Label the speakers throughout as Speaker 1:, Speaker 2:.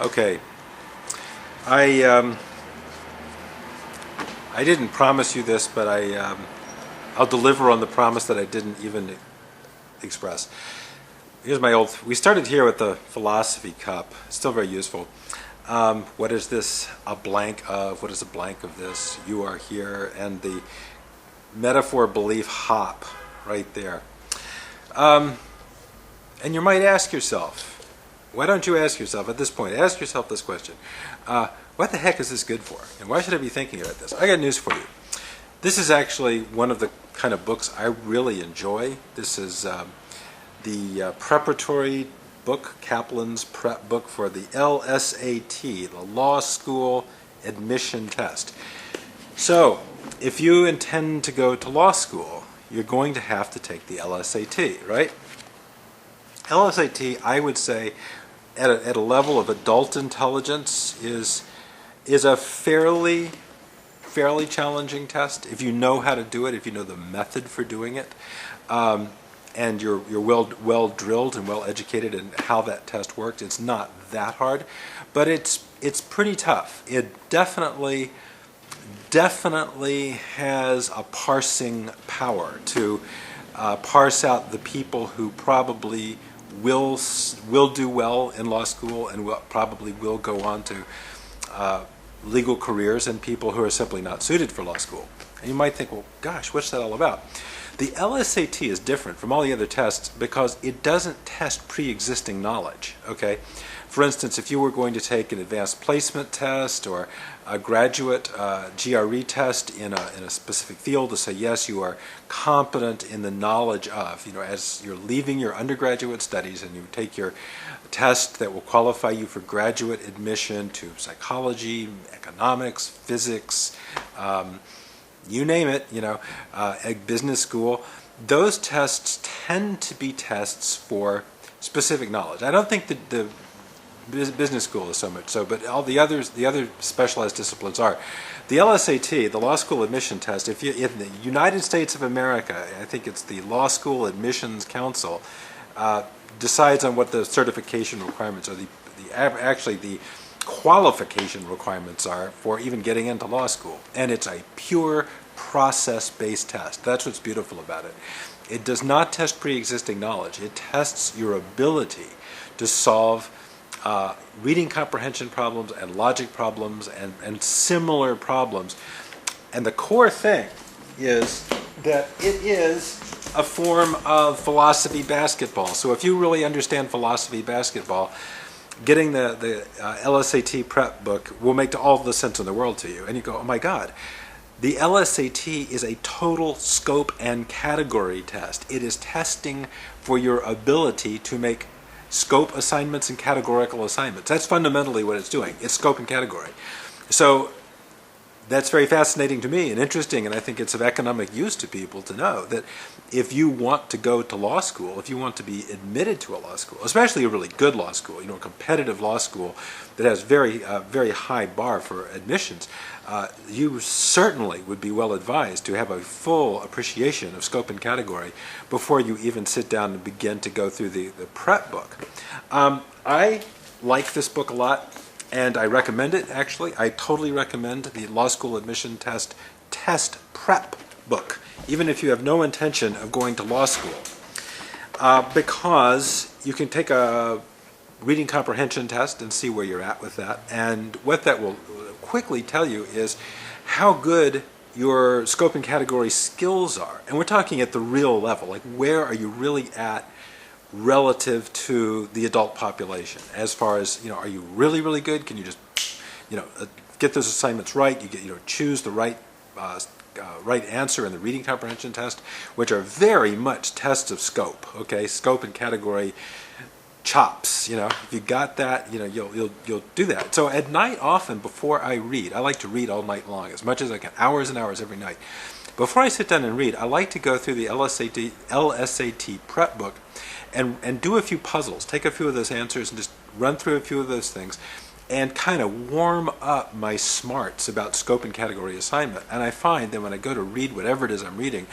Speaker 1: Okay, I I didn't promise you this, but I'll deliver on the promise that I didn't even express. Here's my old. We started here with the philosophy cup. Still very useful. What is this a blank of? What is a blank of this? You are here, and the metaphor belief hop right there. And you might ask yourself, why don't you ask yourself at this point, ask yourself this question, what the heck is this good for? And why should I be thinking about this? I got news for you. This is actually one of the kind of books I really enjoy. This is the preparatory book, Kaplan's prep book for the LSAT, the Law School Admission Test. So, if you intend to go to law school, you're going to have to take the LSAT, right? LSAT, I would say, at a level of adult intelligence, is a fairly challenging test if you know how to do it, if you know the method for doing it, and you're well drilled and well educated in how that test works. It's not that hard, but it's pretty tough. It definitely has a parsing power to parse out the people who probably will do well in law school and probably will go on to legal careers, and people who are simply not suited for law school. And you might think, well, gosh, what's that all about? The LSAT is different from all the other tests because it doesn't test pre-existing knowledge, okay? For instance, if you were going to take an advanced placement test or a graduate GRE test in a specific field to say, yes, you are competent in the knowledge of, as you're leaving your undergraduate studies and you take your test that will qualify you for graduate admission to psychology, economics, physics, you name it, a business school, those tests tend to be tests for specific knowledge. I don't think that the business school is so much so, but all the other specialized disciplines are. The LSAT, the Law School Admission Test, if you in the United States of America, I think it's the Law School Admissions Council, decides on what the certification requirements are. Actually the qualification requirements are for even getting into law school, and it's a pure process-based test. That's what's beautiful about it. It does not test pre-existing knowledge. It tests your ability to solve reading comprehension problems and logic problems and similar problems. And the core thing is that it is a form of philosophy basketball. So if you really understand philosophy basketball, getting the LSAT prep book will make all the sense in the world to you. And you go, oh my God, the LSAT is a total scope and category test. It is testing for your ability to make scope assignments and categorical assignments. That's fundamentally what it's doing. It's scope and category. So that's very fascinating to me and interesting, and I think it's of economic use to people to know that if you want to go to law school, if you want to be admitted to a law school, especially a really good law school, a competitive law school that has very high bar for admissions, you certainly would be well advised to have a full appreciation of scope and category before you even sit down and begin to go through the prep book. I like this book a lot. And I recommend it, actually. I totally recommend the Law School Admission Test Prep book, even if you have no intention of going to law school, because you can take a reading comprehension test and see where you're at with that. And what that will quickly tell you is how good your scope and category skills are. And we're talking at the real level, like where are you really at relative to the adult population, as far as, are you really good? Can you just, get those assignments right? You get, choose the right answer in the reading comprehension test, which are very much tests of scope. Okay, scope and category chops. If you got that, you'll do that. So at night, often before I read, I like to read all night long, as much as I can, hours and hours every night. Before I sit down and read, I like to go through the LSAT prep book and do a few puzzles, take a few of those answers and just run through a few of those things and kind of warm up my smarts about scope and category assignment. And I find that when I go to read whatever it is I'm reading,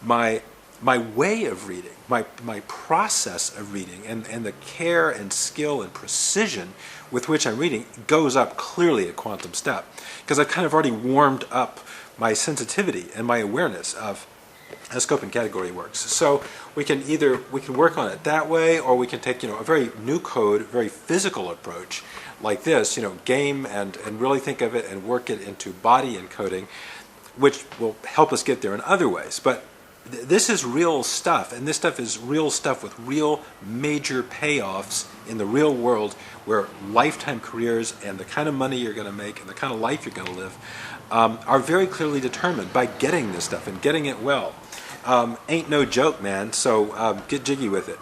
Speaker 1: my my way of reading, my process of reading, and the care and skill and precision with which I'm reading goes up clearly a quantum step, because I've kind of already warmed up my sensitivity and my awareness of how scope and category works. So we can work on it that way, or we can take a very new code, very physical approach like this, game and really think of it and work it into body encoding, which will help us get there in other ways. But this is real stuff, and this stuff is real stuff with real major payoffs in the real world, where lifetime careers and the kind of money you're going to make and the kind of life you're going to live are very clearly determined by getting this stuff and getting it well. Ain't no joke, man, so get jiggy with it.